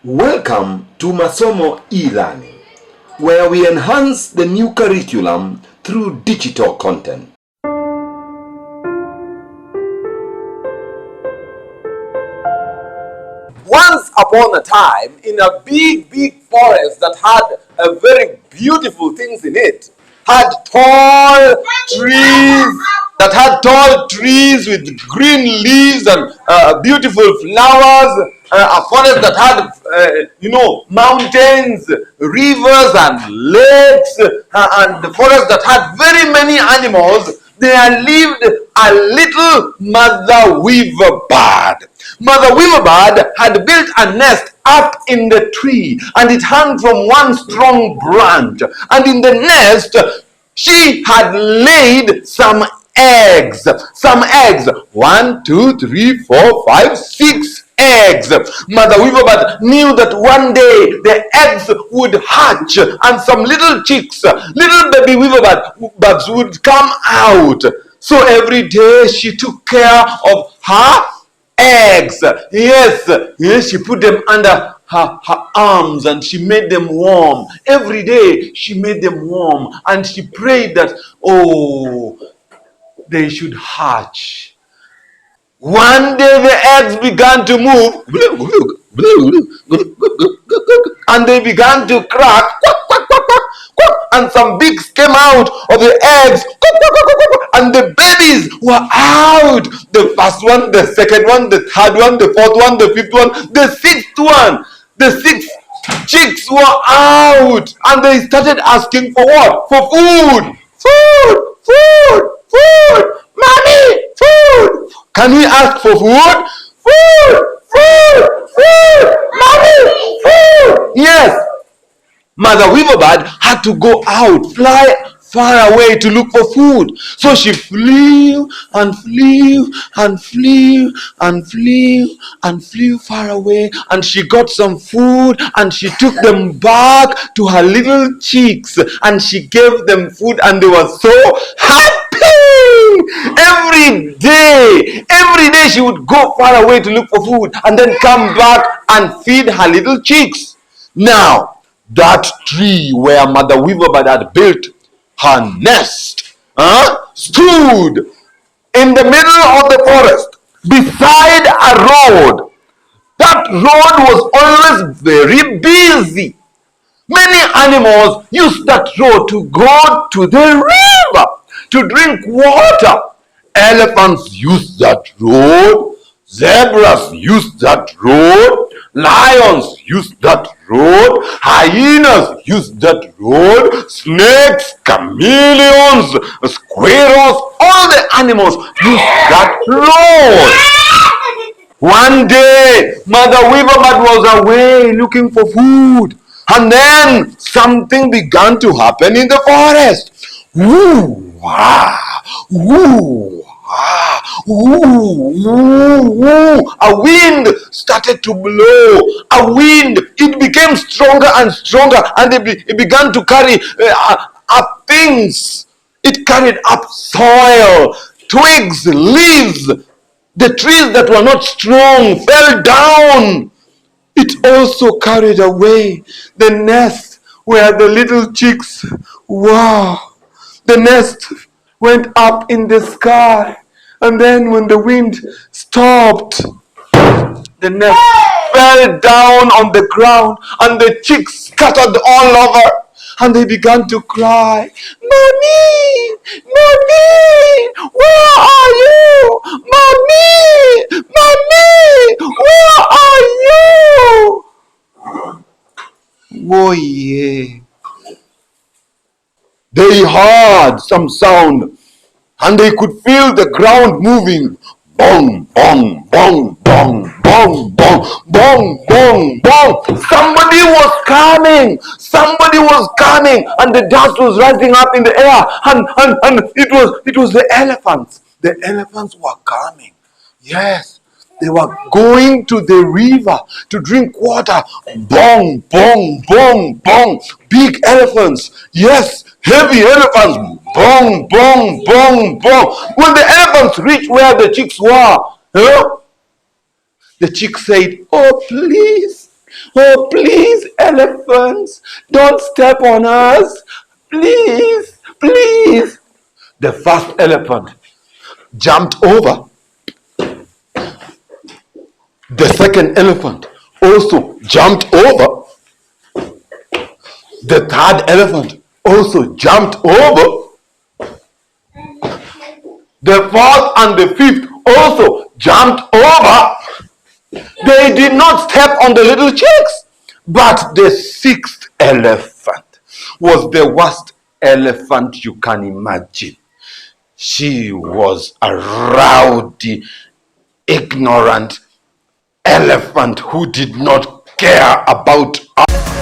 Welcome to Masomo e-learning, where we enhance the new curriculum through digital content. Once upon a time, in a big forest that had a very beautiful things in it, had tall trees with green leaves and beautiful flowers, a forest that had mountains, rivers and lakes, and the forest that had very many animals. There lived a little mother weaver bird. Mother weaver bird had built a nest up in the tree, and it hung from one strong branch. And in the nest, she had laid some eggs. One, two, three, four, five, 6 eggs. Mother weaver bird knew that one day the eggs would hatch and some little chicks, little baby weaver birds would come out. So every day she took care of her eggs. Yes, she put them under her arms and she made them warm. Every day she made them warm and she prayed that, they should hatch. One day the eggs began to move and they began to crack, and some beaks came out of the eggs, and the babies were out. The first one, the second one, the third one, the fourth one, the fifth one, the sixth one. The 6 chicks were out, and they started asking for what? For food. Food. Mommy, food. Can we ask for food? Food. Mommy, food. Yes. Mother weaver bird had to go out, fly far away to look for food. So she flew far away, and she got some food and she took them back to her little chicks and she gave them food, and they were so happy. Every day she would go far away to look for food and then come back and feed her little chicks. Now, that tree where Mother weaver bird had built her nest stood in the middle of the forest beside a road. That road was always very busy. Many animals used that road to go to the river to drink water. Elephants used that road. Zebras used that road. Lions used that road. Hyenas used that road. Snakes, chameleons, squirrels, all the animals used that road. One day, Mother weaver bird was away looking for food, and then something began to happen in the forest. A wind started to blow. It became stronger and stronger, and it began to carry up things. It carried up soil, twigs, leaves. The trees that were not strong fell down. It also carried away the nest where the little chicks were. The nest went up in the sky, and then when the wind stopped, the nest fell down on the ground, and the chicks scattered all over, and they began to cry, Mommy, where are you? Mommy, where are you? Oh yeah. They heard some sound, and they could feel the ground moving. Bong, bong, bong, bong, bong, bong, bong, bong, bong. Somebody was coming, and the dust was rising up in the air, and it was the elephants. The elephants were coming. Yes. They were going to the river to drink water. Bong, bong, bong, bong. Big elephants. Yes, heavy elephants. Bong, bong, bong, bong. When the elephants reached where the chicks were, the chick said, oh, please, Oh, please, elephants, don't step on us. Please, please. The first elephant jumped over. The second elephant also jumped over. The third elephant also jumped over. The fourth and the fifth also jumped over. They did not step on the little chicks. But the sixth elephant was the worst elephant you can imagine. She was a rowdy, ignorant elephant who did not care about us.